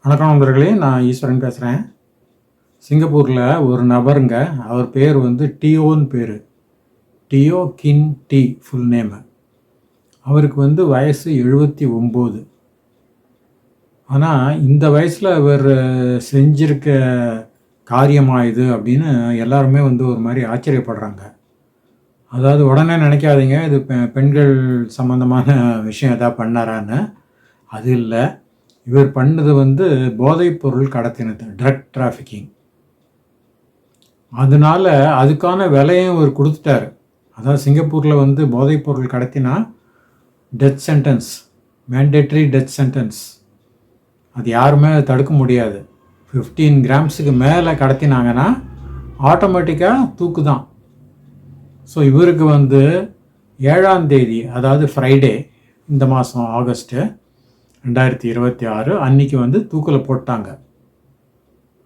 வணக்கம் நண்பர்களே, நான் ஈஸ்வரன் பேசுகிறேன். சிங்கப்பூரில் ஒரு நபருங்க, அவர் பேர் வந்து டியோன்னு பேர். டியோ கின் டி ஃபுல் நேமு. அவருக்கு வந்து வயசு 79. ஆனால் இந்த வயசில் அவர் செஞ்சிருக்க காரியமா இது அப்படின்னு எல்லாருமே வந்து ஒரு மாதிரி ஆச்சரியப்படுறாங்க. அதாவது உடனே நினைக்காதீங்க இது பெண்கள் சம்மந்தமான விஷயம் எதாவது பண்ணாரான்னு. அது இல்லை. இவர் பண்ணது வந்து போதைப்பொருள் கடத்தினது, ட்ரக் டிராஃபிக்கிங். அதனால அதுக்கான விலையும் இவர் கொடுத்துட்டாரு. அதாவது சிங்கப்பூரில் வந்து போதைப்பொருள் கடத்தினா death sentence, mandatory death sentence. அது யாருமே தடுக்க முடியாது. 15 கிராம்ஸுக்கு மேலே கடத்தினாங்கன்னா ஆட்டோமேட்டிக்காக தூக்கு தான். ஸோ இவருக்கு வந்து 7ஆம் தேதி, அதாவது ஃப்ரைடே, இந்த மாதம் ஆகஸ்ட்டு 2026 அன்றைக்கி வந்து தூக்கில் போட்டாங்க.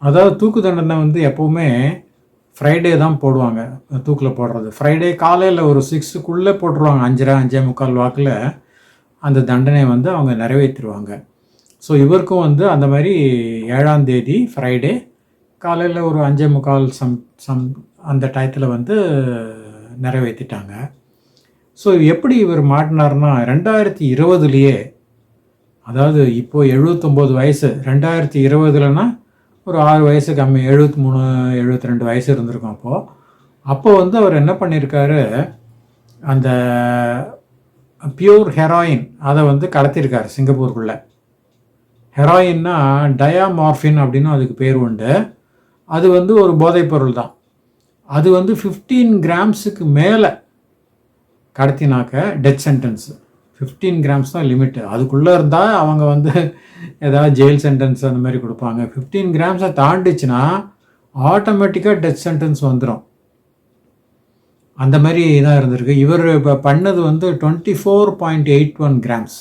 அதாவது தூக்கு தண்டனை வந்து எப்போவுமே ஃப்ரைடே தான் போடுவாங்க. தூக்கில் போடுறது ஃப்ரைடே காலையில் ஒரு 6க்குள்ளே போட்டுருவாங்க. 5:45 வாக்கில் அந்த தண்டனையை வந்து அவங்க நிறைவேற்றிடுவாங்க. ஸோ இவருக்கும் வந்து அந்த மாதிரி 7ஆம் தேதி ஃப்ரைடே காலையில் ஒரு 5:45 அந்த டயத்தில் வந்து நிறைவேற்றிட்டாங்க. ஸோ எப்படி இவர் மாட்டினார்னா 2020லேயே, அதாவது இப்போது 79 வயசு, 2020லனா ஒரு 6 வயசு கம்மி, 73 72 வயசு இருந்திருக்கும். அப்போ வந்து அவர் என்ன பண்ணியிருக்காரு, அந்த பியூர் ஹெராயின் அதை வந்து கடத்தியிருக்காரு சிங்கப்பூருக்குள்ளே. ஹெராயின்னா டயாமார்ஃபின் அப்படின்னு அதுக்கு பேர் உண்டு. அது வந்து ஒரு போதைப்பொருள் தான். அது வந்து 15 கிராம்ஸுக்கு மேலே கடத்தினாக்க டெத் சென்டென்ஸு. 15 கிராம்ஸ் தான் லிமிட்டு. அதுக்குள்ளே இருந்தால் அவங்க வந்து ஏதாவது ஜெயில் சென்டென்ஸ் அந்த மாதிரி கொடுப்பாங்க. 15 கிராம்ஸை தாண்டிச்சுன்னா ஆட்டோமேட்டிக்காக டெத் சென்டென்ஸ் வந்துடும். அந்த மாதிரி தான் இருந்திருக்கு. இவர் இப்போ பண்ணது வந்து 24.81 கிராம்ஸ்,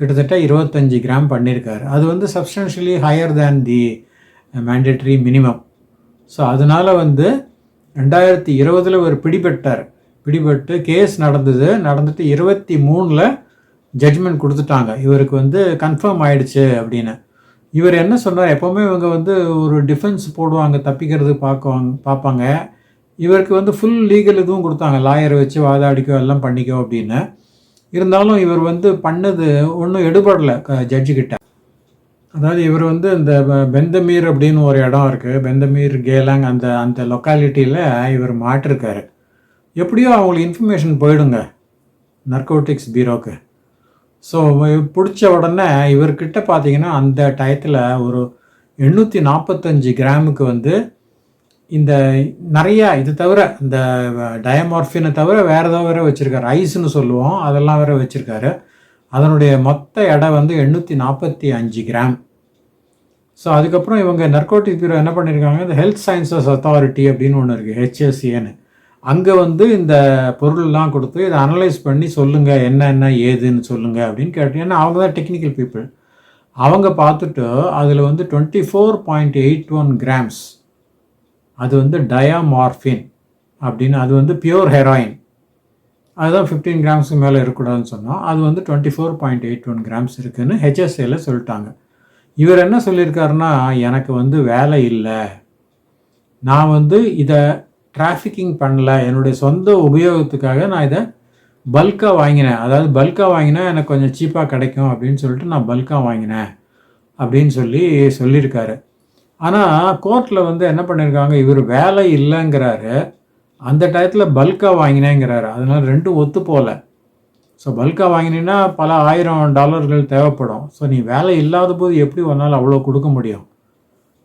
கிட்டத்தட்ட 25 கிராம் பண்ணியிருக்காரு. அது வந்து சப்ஸ்டன்ஷியலி ஹையர் தேன் தி மேண்டேட்ரி மினிமம். ஸோ அதனால் வந்து 2020 இவர் பிடிபட்டு கேஸ் நடந்துட்டு 23ல் ஜட்ஜ்மெண்ட் கொடுத்துட்டாங்க. இவருக்கு வந்து கன்ஃபார்ம் ஆயிடுச்சு அப்படின்னு. இவர் என்ன சொன்னார், எப்போவுமே இவங்க வந்து ஒரு டிஃபென்ஸ் போடுவாங்க, தப்பிக்கிறது பார்ப்பாங்க. இவருக்கு வந்து ஃபுல் லீகல் இதுவும் கொடுத்தாங்க, லாயரை வச்சு வாதாடிக்கோ எல்லாம் பண்ணிக்கோ அப்படின்னு. இருந்தாலும் இவர் வந்து பண்ணது ஒன்றும் எடுபடலை ஜட்ஜுக்கிட்ட. அதாவது இவர் வந்து இந்த பெந்தமீர் அப்படின்னு ஒரு இடம் இருக்குது, பெந்தமீர் கேலாங், அந்த லொக்காலிட்டியில் இவர் மாட்டிருக்காரு. எப்படியோ அவங்களுக்கு இன்ஃபர்மேஷன் போயிடுங்க நர்கோட்டிக்ஸ் பீரோக்கு. ஸோ பிடிச்ச உடனே இவர்கிட்ட பார்த்தீங்கன்னா அந்த டயத்தில் ஒரு 845 கிராமுக்கு வந்து இந்த நிறையா இது தவிர, இந்த டயமார்ஃபினை தவிர வேறு ஏதோ வேறு வச்சுருக்காரு, ஐஸ்ன்னு சொல்லுவோம், அதெல்லாம் வேறு வச்சுருக்காரு. அதனுடைய மொத்த எடை வந்து 845 கிராம். ஸோ அதுக்கப்புறம் இவங்க நர்கோட்டிக் பீரோ என்ன பண்ணியிருக்காங்க, இந்த ஹெல்த் சயின்சஸ் அத்தாரிட்டி அப்படின்னு ஒன்று இருக்குது, HSAன்னு. அங்கே வந்து இந்த பொருள்லாம் கொடுத்து இதை அனலைஸ் பண்ணி சொல்லுங்கள், என்ன ஏதுன்னு சொல்லுங்கள் அப்படின்னு கேட்டு. ஏன்னா அவங்க தான் டெக்னிக்கல் பீப்புள். அவங்க பார்த்துட்டு அதில் வந்து 24.81 கிராம்ஸ் அது வந்து டயாமார்ஃபின் அப்படின்னு, அது வந்து பியூர் ஹெராயின். அதுதான் 15 கிராம்ஸுக்கு மேலே இருக்கக்கூடாதுன்னு சொன்னோம். அது வந்து 24.81 கிராம்ஸ் இருக்குதுன்னு HSAல சொல்லிட்டாங்க. இவர் என்ன சொல்லியிருக்காருன்னா, எனக்கு வந்து வேலை இல்லை, நான் வந்து இதை டிராஃபிக்கிங் பண்ணல, என்னுடைய சொந்த உபயோகத்துக்காக நான் இதை பல்காக வாங்கினேன். அதாவது பல்காக வாங்கினா எனக்கு கொஞ்சம் சீப்பாக கிடைக்கும் அப்படின்னு சொல்லிட்டு நான் பல்காக வாங்கினேன் அப்படின்னு சொல்லியிருக்காரு. ஆனால் கோர்ட்டில் வந்து என்ன பண்ணியிருக்காங்க, இவர் வேலை இல்லைங்கிறாரு, அந்த டயத்தில் பல்காக வாங்கினேங்கிறாரு. அதனால் ரெண்டும் ஒத்து போகல. ஸோ பல்காக வாங்கினீங்கன்னா பல $1000 தேவைப்படும். ஸோ நீ வேலை இல்லாத போது எப்படி ஒரு நாள் அவ்வளோ கொடுக்க முடியும்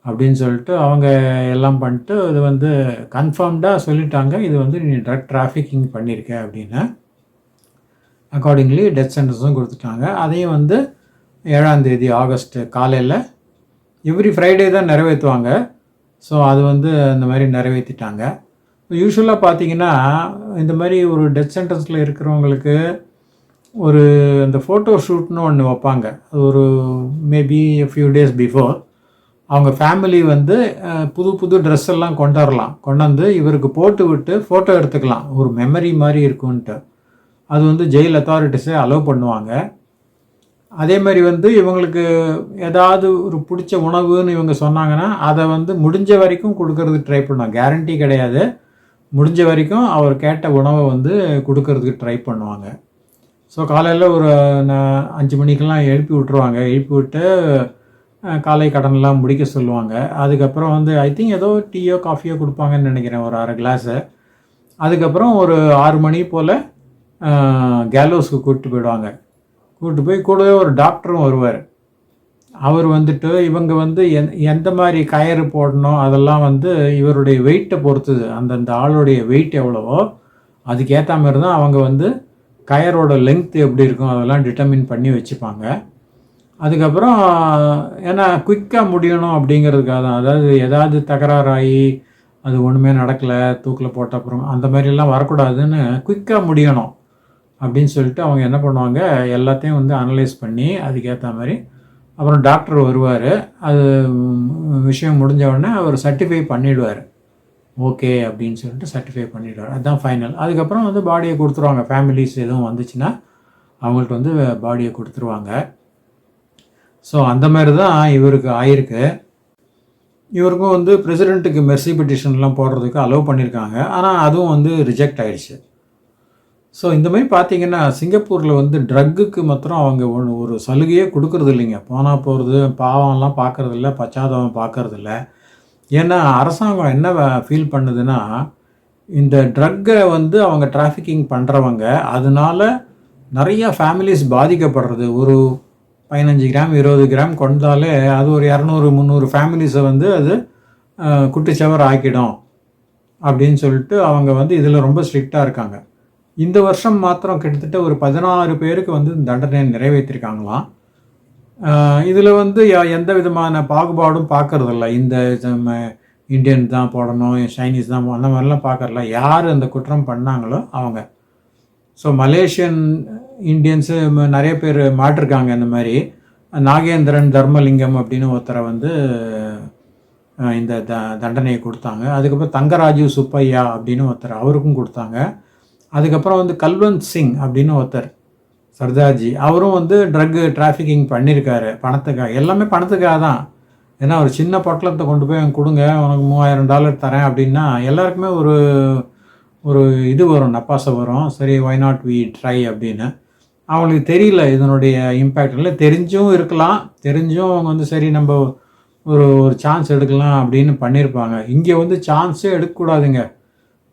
அப்படின்னு சொல்லிட்டு அவங்க எல்லாம் பண்ணிட்டு இது வந்து கன்ஃபார்ம்டாக சொல்லிட்டாங்க, இது வந்து நீ ட்ரக் டிராஃபிக்கிங் பண்ணியிருக்க அப்படின்னு. அக்கார்டிங்லி டெத் சென்டென்ஸும் கொடுத்துட்டாங்க. அதையும் வந்து 7ஆம் தேதி ஆகஸ்ட் காலையில், எவ்ரி ஃப்ரைடே தான் நிறைவேற்றுவாங்க. ஸோ அது வந்து அந்த மாதிரி நிறைவேற்றிட்டாங்க. யூஸ்வலாக பார்த்தீங்கன்னா இந்த மாதிரி ஒரு டெத் சென்டென்ஸில் இருக்கிறவங்களுக்கு ஒரு இந்த ஃபோட்டோ ஷூட்னு ஒன்று வைப்பாங்க. ஒரு மேபி ஃபியூ டேஸ் பிஃபோர் அவங்க ஃபேமிலி வந்து புது ட்ரெஸ் எல்லாம் கொண்டு வந்து இவருக்கு போட்டு விட்டு ஃபோட்டோ எடுத்துக்கலாம், ஒரு மெமரி மாதிரி இருக்குன்ட்டு. அது வந்து ஜெயில் அத்தாரிட்டிஸே அலோவ் பண்ணுவாங்க. அதே மாதிரி வந்து இவங்களுக்கு ஏதாவது ஒரு பிடிச்ச உணவுன்னு இவங்க சொன்னாங்கன்னா அதை வந்து முடிஞ்ச வரைக்கும் கொடுக்கறதுக்கு ட்ரை பண்ணுவாங்க. கேரண்டி கிடையாது. முடிஞ்ச வரைக்கும் அவர் கேட்ட உணவை வந்து கொடுக்கறதுக்கு ட்ரை பண்ணுவாங்க. ஸோ காலையில் ஒரு 5 மணிக்கெல்லாம் எழுப்பி விட்ருவாங்க. எழுப்பி விட்டு காலை கடன்லாம் முடிக்க சொல்லுவாங்க. அதுக்கப்புறம் வந்து ஐ திங்க் ஏதோ டீயோ காஃபியோ கொடுப்பாங்கன்னு நினைக்கிறேன், ஒரு 1/2 கிளாஸு. அதுக்கப்புறம் ஒரு 6 மணி போல் கேலோஸ்க்கு கூப்பிட்டு போயிடுவாங்க. கூப்பிட்டு போய் கூடவே ஒரு டாக்டரும் வருவார். அவர் வந்துட்டு இவங்க வந்து எந்த மாதிரி கயிறு போடணும் அதெல்லாம் வந்து இவருடைய வெயிட்டை பொறுத்துது. அந்தந்த ஆளுடைய வெயிட் எவ்வளவோ அதுக்கேற்ற மாதிரி தான் அவங்க வந்து கயரோட லெங்க்த் எப்படி இருக்கும் அதெல்லாம் டிட்டர்மின் பண்ணி வச்சுப்பாங்க. அதுக்கப்புறம் ஏன்னா குயிக்காக முடியணும் அப்படிங்கிறதுக்காக தான். அதாவது ஏதாவது தகராறாகி அது ஒன்றுமே நடக்கலை, தூக்கில் போட்ட அப்புறம் அந்த மாதிரிலாம் வரக்கூடாதுன்னு குயிக்காக முடியணும் அப்படின்னு சொல்லிட்டு அவங்க என்ன பண்ணுவாங்க, எல்லாத்தையும் வந்து அனலைஸ் பண்ணி அதுக்கேற்ற மாதிரி அப்புறம் டாக்டர் வருவார். அது விஷயம் முடிஞ்ச உடனே அவர் சர்டிஃபை பண்ணிவிடுவார். ஓகே அப்படின்னு சொல்லிட்டு சர்டிஃபை பண்ணிவிடுவார். அதுதான் ஃபைனல். அதுக்கப்புறம் வந்து பாடியை கொடுத்துருவாங்க. ஃபேமிலிஸ் எதுவும் வந்துச்சுன்னா அவங்கள்ட்ட வந்து பாடியை கொடுத்துருவாங்க. ஸோ அந்த மாதிரி தான் இவருக்கு ஆயிருக்கு. இவருக்கும் வந்து பிரசிடெண்ட்டுக்கு மெர்சி பெட்டிஷன்லாம் போடுறதுக்கு அலோவ் பண்ணியிருக்காங்க. ஆனால் அதுவும் வந்து ரிஜெக்ட் ஆயிடுச்சு. ஸோ இந்த மாதிரி பார்த்தீங்கன்னா சிங்கப்பூரில் வந்து ட்ரக்குக்கு மாத்திரம் அவங்க ஒரு சலுகையே கொடுக்கறது இல்லைங்க. போனால் போகிறது, பாவம்லாம் பார்க்குறதில்ல, பச்சாதாபம் பார்க்குறதில்ல. ஏன்னா அரசாங்கம் என்ன ஃபீல் பண்ணுதுன்னா, இந்த ட்ரக்கை வந்து அவங்க டிராஃபிக்கிங் பண்ணுறவங்க அதனால நிறைய ஃபேமிலிஸ் பாதிக்கப்படுறது. ஒரு 15 கிராம் 20 கிராம் கொண்டாலே அது ஒரு 200-300 ஃபேமிலிஸை வந்து அது குட்டிச்சவர் ஆக்கிடும் அப்படின்னு சொல்லிட்டு அவங்க வந்து இதில் ரொம்ப ஸ்ட்ரிக்டாக இருக்காங்க. இந்த வருஷம் மாத்திரம் கிட்டத்தட்ட ஒரு 16 பேருக்கு வந்து தண்டனை நிறைவேற்றிருக்காங்களாம். இதில் வந்து எந்த விதமான பாகுபாடும் பார்க்கறதில்ல. இந்த இந்தியன் தான் போடணும், சைனீஸ் தான் அந்த மாதிரிலாம் பார்க்கறதில்ல. யார் அந்த குற்றம் பண்ணாங்களோ அவங்க. ஸோ மலேசியன் இந்தியன்ஸு நிறைய பேர் மாட்டிருக்காங்க. இந்த மாதிரி நாகேந்திரன் தர்மலிங்கம் அப்படின்னு ஒருத்தரை வந்து இந்த தண்டனையை கொடுத்தாங்க. அதுக்கப்புறம் தங்கராஜு சுப்பையா அப்படின்னு ஒருத்தர், அவருக்கும் கொடுத்தாங்க. அதுக்கப்புறம் வந்து கல்வந்த் சிங் அப்படின்னு ஒருத்தர் சர்தார்ஜி, அவரும் வந்து ட்ரக்கு டிராஃபிக்கிங் பண்ணியிருக்காரு பணத்துக்காக. எல்லாமே பணத்துக்காக தான். ஏன்னா ஒரு சின்ன பொட்டலத்தை கொண்டு போய் அவங்க கொடுங்க, உனக்கு $3000 தரேன் அப்படின்னா எல்லாருக்குமே ஒரு ஒரு இது வரும், நப்பாசை வரும். சரி, வை நாட் வி ட்ரை அப்படின்னு. அவங்களுக்கு தெரியல இதனுடைய இம்பேக்ட். இல்லை, தெரிஞ்சும் இருக்கலாம், தெரிஞ்சும் அவங்க வந்து சரி நம்ம ஒரு சான்ஸ் எடுக்கலாம் அப்படின்னு பண்ணியிருப்பாங்க. இங்கே வந்து சான்ஸே எடுக்கக்கூடாதுங்க.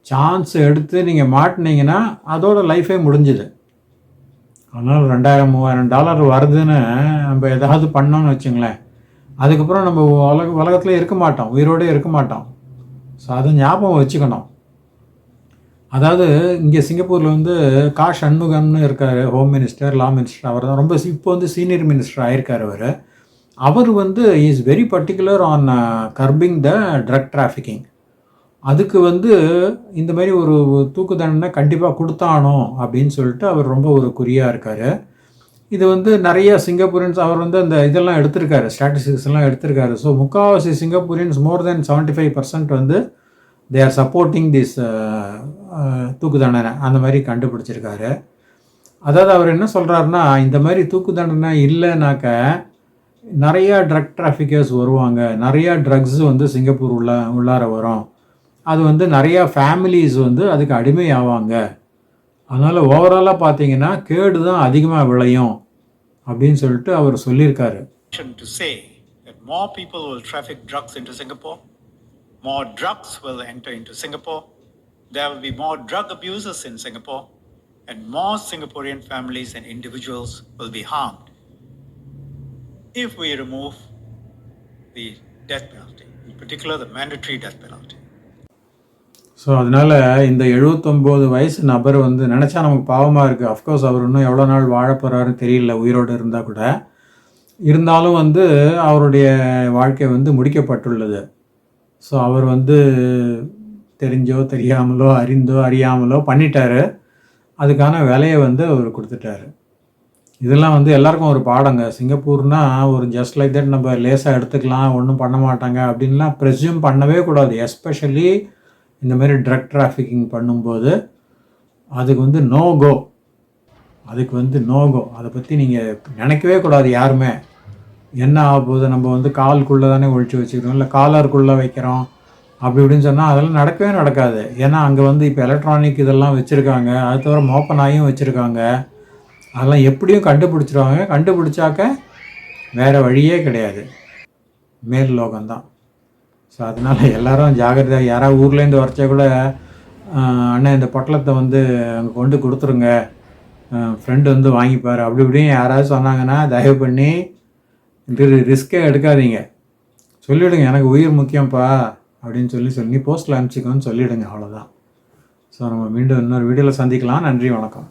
சான்ஸ் எடுத்து நீங்கள் மாட்டினீங்கன்னா அதோட லைஃபே முடிஞ்சுது. அதனால் $2000-3000 வருதுன்னு நம்ம ஏதாவது பண்ணோன்னு வச்சுங்களேன், அதுக்கப்புறம் நம்ம உலகத்தில் இருக்க மாட்டோம், உயிரோடு இருக்க மாட்டோம். ஸோ அதை ஞாபகம் வச்சுக்கணும். அதாவது இங்கே சிங்கப்பூரில் வந்து கா ஷண்முகம்னு இருக்கார், ஹோம் மினிஸ்டர், லா மினிஸ்டர். அவர் தான் ரொம்ப இப்போ வந்து சீனியர் மினிஸ்டர் ஆயிருக்கார். அவர் வந்து is very particular on curbing the drug டிராஃபிக்கிங். அதுக்கு வந்து இந்த மாதிரி ஒரு தூக்கு தண்டனை கண்டிப்பாக கொடுத்தானோ அப்படின்னு சொல்லிட்டு அவர் ரொம்ப ஒரு குறியாக இருக்கார். இது வந்து நிறைய சிங்கப்பூரியன்ஸ் அவர் வந்து அந்த இதெல்லாம் எடுத்திருக்காரு, ஸ்டாட்டிஸ்டிக்ஸ் எல்லாம் எடுத்திருக்காரு. ஸோ முக்கால்வாசி சிங்கப்பூரியன்ஸ் மோர் தென் 75% வந்து தே ஆர் சப்போர்ட்டிங் திஸ் தூக்கு தண்டனை அந்த மாதிரி கண்டுபிடிச்சிருக்காரு. அதாவது அவர் என்ன சொல்கிறாருன்னா, இந்த மாதிரி தூக்கு தண்டனை இல்லைனாக்க நிறையா ட்ரக் டிராஃபிக்கர்ஸ் வருவாங்க, நிறையா ட்ரக்ஸ் வந்து சிங்கப்பூர் உள்ளார வரும், அது வந்து நிறையா ஃபேமிலிஸ் வந்து அதுக்கு அடிமை ஆவாங்க, அதனால் ஓவராலாக பார்த்தீங்கன்னா கேடு தான் அதிகமாக விளையும் அப்படின்னு சொல்லிட்டு அவர் சொல்லியிருக்காரு. To say that more people will traffic drugs into Singapore, more drugs will enter into Singapore, there will be more drug abusers in Singapore, and more Singaporean families and individuals will be harmed if we remove the death penalty, in particular the mandatory death penalty. So அதனால் இந்த 79 வயசு நபர் வந்து நினச்சா நமக்கு பாவமாக இருக்குது. Of course அவர் இன்னும் எவ்வளோ நாள் வாழ போகிறாருன்னு தெரியல, உயிரோடு இருந்தால் கூட. இருந்தாலும் வந்து அவருடைய வாழ்க்கை வந்து முடிக்கப்பட்டுள்ளது. ஸோ அவர் வந்து தெரிஞ்சோ தெரியாமலோ அறிந்தோ அறியாமலோ பண்ணிட்டாரு. அதுக்கான விலையை வந்து அவர் கொடுத்துட்டாரு. இதெல்லாம் வந்து எல்லாருக்கும் ஒரு பாடங்க. சிங்கப்பூர்னால் ஒரு ஜஸ்ட் லைக் தட் நம்ம லேசாக எடுத்துக்கலாம், ஒன்றும் பண்ண மாட்டாங்க அப்படின்லாம் ப்ரெஸ்யூம் பண்ணவே கூடாது. எஸ்பெஷலி இந்த மாதிரி ட்ரக் டிராஃபிக்கிங் பண்ணும்போது அதுக்கு வந்து நோ கோ. அதுக்கு வந்து நோகோ. அதை பற்றி நீங்கள் நினைக்கவே கூடாது யாருமே. என்ன ஆக போகுது, நம்ம வந்து காலுக்குள்ளே தானே ஒழிச்சு வச்சுக்கிறோம், இல்லை காலருக்குள்ளே வைக்கிறோம் அப்படி இப்படின்னு சொன்னால் அதெல்லாம் நடக்கவே நடக்காது. ஏன்னா அங்கே வந்து இப்போ எலக்ட்ரானிக் இதெல்லாம் வச்சுருக்காங்க, அது தவிர மோப்ப நாயும் வச்சுருக்காங்க. அதெல்லாம் எப்படியும் கண்டுபிடிச்சிருவாங்க. கண்டுபிடிச்சாக்க வேறு வழியே கிடையாது, மேல் லோகம்தான். ஸோ அதனால் எல்லோரும் ஜாகிரதையாக, யாராவது ஊர்லேருந்து வரைச்சா கூட அண்ணன் இந்த பொட்டலத்தை வந்து அங்கே கொண்டு கொடுத்துருங்க, ஃப்ரெண்டு வந்து வாங்கிப்பார் அப்படி இப்படின்னு யாராவது சொன்னாங்கன்னா தயவு பண்ணி ரிஸ்க்கே எடுக்காதீங்க. சொல்லிவிடுங்க, எனக்கு உயிர் முக்கியம்ப்பா அப்படின்னு சொல்லி போஸ்ட்டில் அனுப்பிச்சிக்கோன்னு சொல்லிவிடுங்க, அவ்வளோதான். ஸோ நம்ம மீண்டும் இன்னொரு வீடியோவில் சந்திக்கலாம். நன்றி, வணக்கம்.